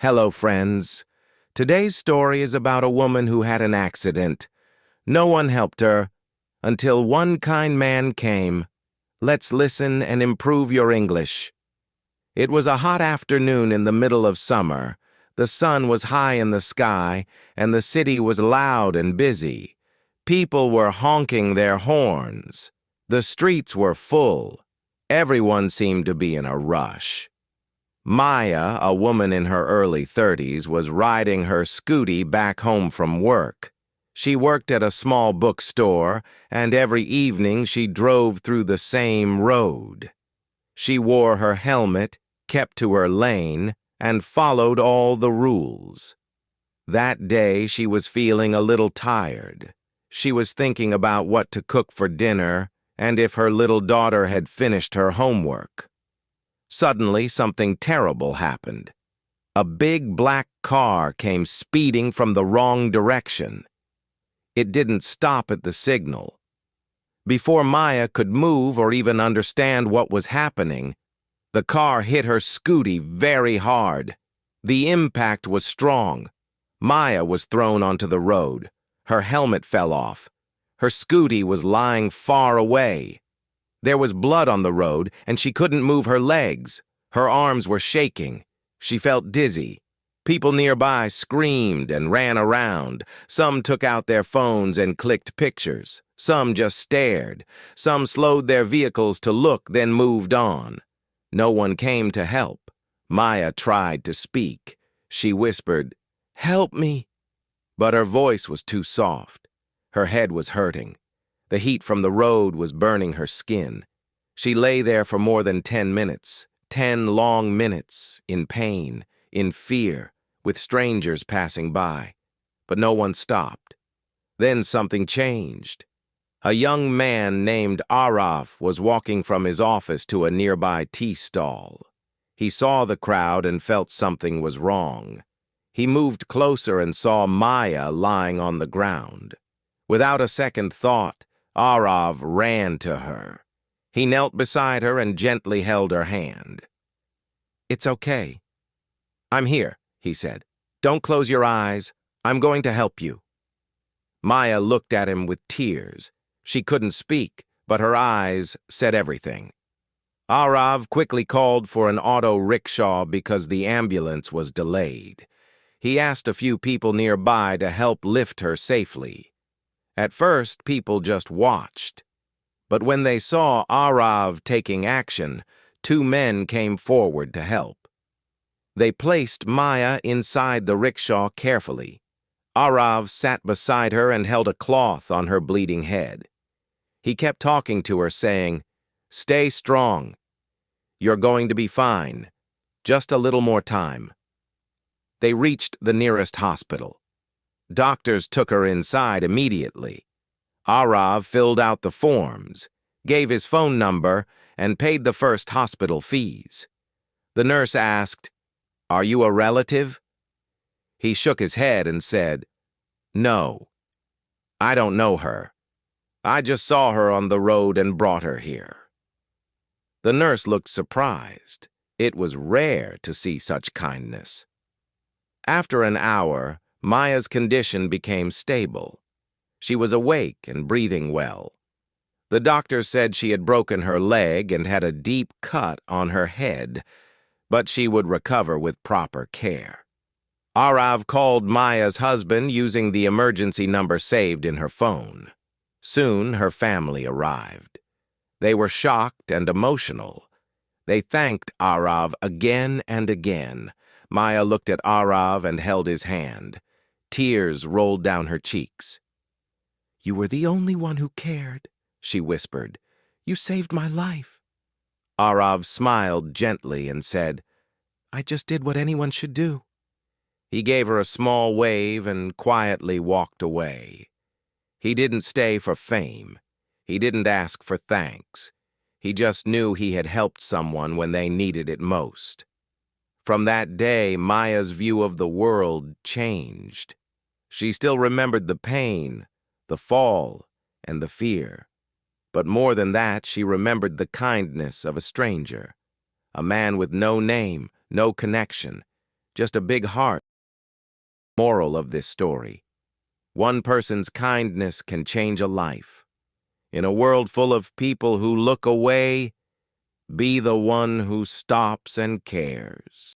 Hello, friends. Today's story is about a woman who had an accident. No one helped her until one kind man came. Let's listen and improve your English. It was a hot afternoon in the middle of summer. The sun was high in the sky, and the city was loud and busy. People were honking their horns. The streets were full. Everyone seemed to be in a rush. Maya, a woman in her early 30s, was riding her scooty back home from work. She worked at a small bookstore, and every evening she drove through the same road. She wore her helmet, kept to her lane, and followed all the rules. That day she was feeling a little tired. She was thinking about what to cook for dinner and if her little daughter had finished her homework. Suddenly, something terrible happened. A big black car came speeding from the wrong direction. It didn't stop at the signal. Before Maya could move or even understand what was happening, the car hit her scooty very hard. The impact was strong. Maya was thrown onto the road. Her helmet fell off. Her scooty was lying far away. There was blood on the road, and she couldn't move her legs. Her arms were shaking. She felt dizzy. People nearby screamed and ran around. Some took out their phones and clicked pictures. Some just stared. Some slowed their vehicles to look, then moved on. No one came to help. Maya tried to speak. She whispered, "Help me." But her voice was too soft. Her head was hurting. The heat from the road was burning her skin. She lay there for more than 10 minutes, 10 long minutes, in pain, in fear, with strangers passing by. But no one stopped. Then something changed. A young man named Arav was walking from his office to a nearby tea stall. He saw the crowd and felt something was wrong. He moved closer and saw Maya lying on the ground. Without a second thought, Arav ran to her. He knelt beside her and gently held her hand. "It's okay. I'm here," he said. "Don't close your eyes. I'm going to help you." Maya looked at him with tears. She couldn't speak, but her eyes said everything. Arav quickly called for an auto rickshaw because the ambulance was delayed. He asked a few people nearby to help lift her safely. At first, people just watched. But when they saw Arav taking action, 2 men came forward to help. They placed Maya inside the rickshaw carefully. Arav sat beside her and held a cloth on her bleeding head. He kept talking to her, saying, "Stay strong. You're going to be fine. Just a little more time." They reached the nearest hospital. Doctors took her inside immediately. Arav filled out the forms, gave his phone number, and paid the first hospital fees. The nurse asked, "Are you a relative?" He shook his head and said, "No, I don't know her. I just saw her on the road and brought her here." The nurse looked surprised. It was rare to see such kindness. After an hour, Maya's condition became stable. She was awake and breathing well. The doctor said she had broken her leg and had a deep cut on her head, but she would recover with proper care. Arav called Maya's husband using the emergency number saved in her phone. Soon her family arrived. They were shocked and emotional. They thanked Arav again and again. Maya looked at Arav and held his hand. Tears rolled down her cheeks. "You were the only one who cared," she whispered. "You saved my life." Arav smiled gently and said, "I just did what anyone should do." He gave her a small wave and quietly walked away. He didn't stay for fame. He didn't ask for thanks. He just knew he had helped someone when they needed it most. From that day, Maya's view of the world changed. She still remembered the pain, the fall, and the fear. But more than that, she remembered the kindness of a stranger, a man with no name, no connection, just a big heart. Moral of this story: one person's kindness can change a life. In a world full of people who look away, be the one who stops and cares.